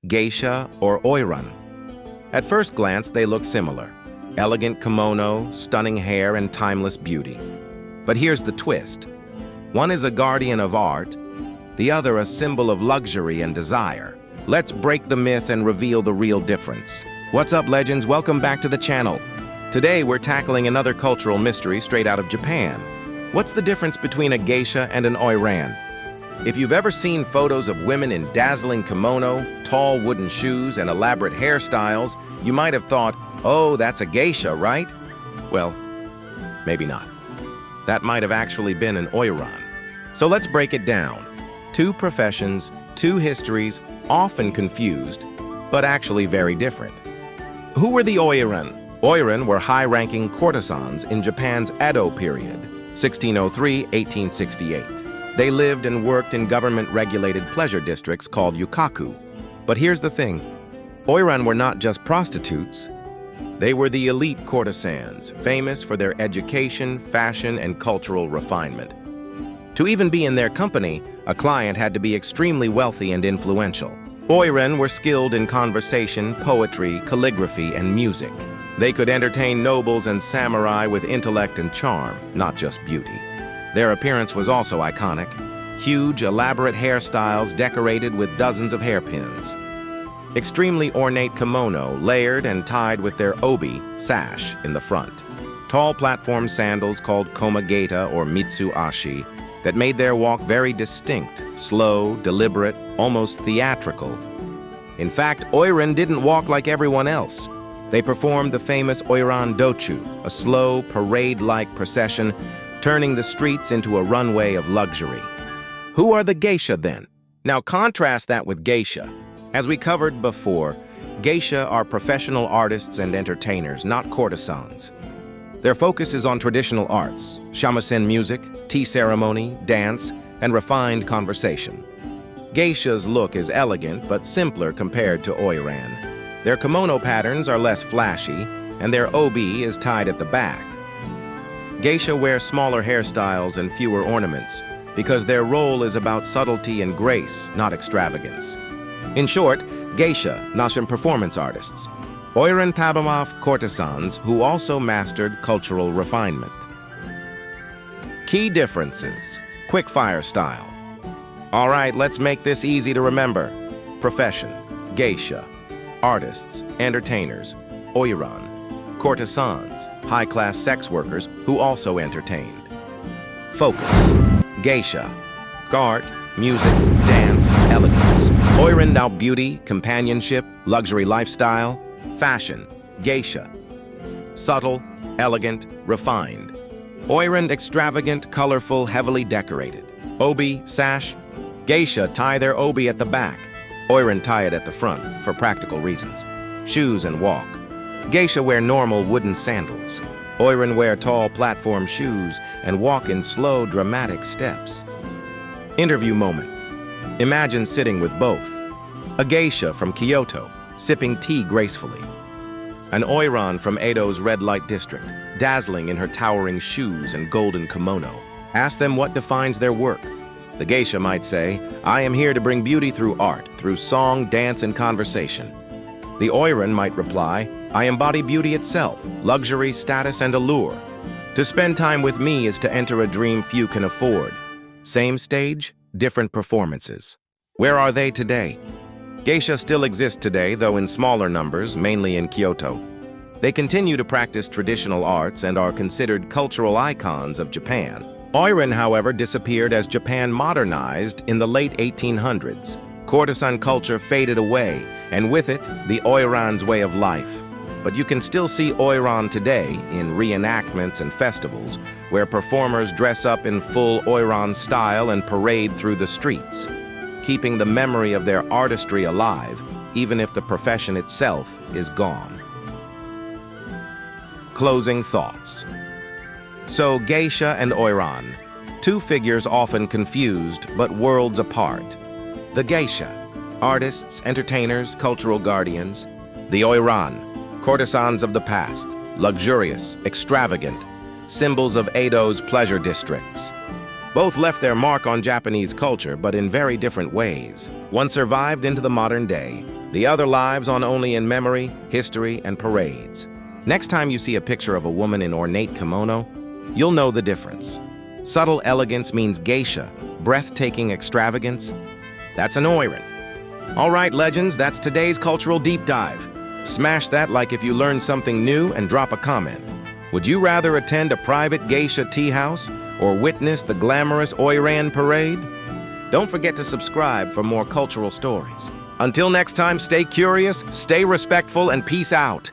geisha, or oiran. At first glance, they look similar. Elegant kimono, stunning hair, and timeless beauty. But here's the twist. One is a guardian of art, the other a symbol of luxury and desire. Let's break the myth and reveal the real difference. What's up, legends? Welcome back to the channel. Today, we're tackling another cultural mystery straight out of Japan. What's the difference between a geisha and an oiran? If you've ever seen photos of women in dazzling kimono, tall wooden shoes, and elaborate hairstyles, you might have thought, oh, that's a geisha, right? Well, maybe not. That might have actually been an oiran. So let's break it down. Two professions, two histories, often confused, but actually very different. Who were the oiran? Oiran were high-ranking courtesans in Japan's Edo period, 1603–1868. They lived and worked in government-regulated pleasure districts called yukaku. But here's the thing. Oiran were not just prostitutes. They were the elite courtesans, famous for their education, fashion, and cultural refinement. To even be in their company, a client had to be extremely wealthy and influential. Oiran were skilled in conversation, poetry, calligraphy, and music. They could entertain nobles and samurai with intellect and charm, not just beauty. Their appearance was also iconic. Huge, elaborate hairstyles decorated with dozens of hairpins. Extremely ornate kimono layered and tied with their obi, sash, in the front. Tall platform sandals called komageta or mitsuashi that made their walk very distinct, slow, deliberate, almost theatrical. In fact, oiran didn't walk like everyone else. They performed the famous Oiran dochu, a slow, parade-like procession, turning the streets into a runway of luxury. Who are the geisha then? Now contrast that with geisha. As we covered before, geisha are professional artists and entertainers, not courtesans. Their focus is on traditional arts, shamisen music, tea ceremony, dance, and refined conversation. Geisha's look is elegant but simpler compared to oiran. Their kimono patterns are less flashy, and their obi is tied at the back. Geisha wear smaller hairstyles and fewer ornaments because their role is about subtlety and grace, not extravagance. In short, geisha, National performance artists. Oiran Tabamov courtesans who also mastered cultural refinement. Key differences. Quick-fire style. All right, let's make this easy to remember. Profession, geisha. Artists, entertainers, oiran. Courtesans, high-class sex workers who also entertained. Focus, geisha. Art, music, dance, elegance. Oiran now beauty, companionship, luxury lifestyle. Fashion, geisha. Subtle, elegant, refined. Oiran extravagant, colorful, heavily decorated. Obi, sash. Geisha tie their obi at the back. Oiran tie it at the front for practical reasons. Shoes and walk. Geisha wear normal wooden sandals. Oiran wear tall platform shoes and walk in slow, dramatic steps. Interview moment. Imagine sitting with both. A geisha from Kyoto, sipping tea gracefully. An oiran from Edo's red light district, dazzling in her towering shoes and golden kimono. Ask them what defines their work. The geisha might say, I am here to bring beauty through art, through song, dance, and conversation. The oiran might reply, I embody beauty itself, luxury, status, and allure. To spend time with me is to enter a dream few can afford. Same stage, different performances. Where are they today? Geisha still exist today, though in smaller numbers, mainly in Kyoto. They continue to practice traditional arts and are considered cultural icons of Japan. Oiran, however, disappeared as Japan modernized in the late 1800s. Courtesan culture faded away, and with it, the oiran's way of life. But you can still see oiran today in reenactments and festivals, where performers dress up in full oiran style and parade through the streets, keeping the memory of their artistry alive, even if the profession itself is gone. Closing thoughts. So, geisha and oiran, two figures often confused but worlds apart. The geisha, artists, entertainers, cultural guardians. The oiran, courtesans of the past, luxurious, extravagant, symbols of Edo's pleasure districts. Both left their mark on Japanese culture, but in very different ways. One survived into the modern day, The other lives on only in memory, history, and parades. Next time you see a picture of a woman in ornate kimono, you'll know the difference. Subtle elegance means geisha, breathtaking extravagance. That's an Oiran. All right, legends, that's today's cultural deep dive. Smash that like if you learned something new and drop a comment. Would you rather attend a private geisha tea house or witness the glamorous Oiran parade? Don't forget to subscribe for more cultural stories. Until next time, stay curious, stay respectful, and peace out.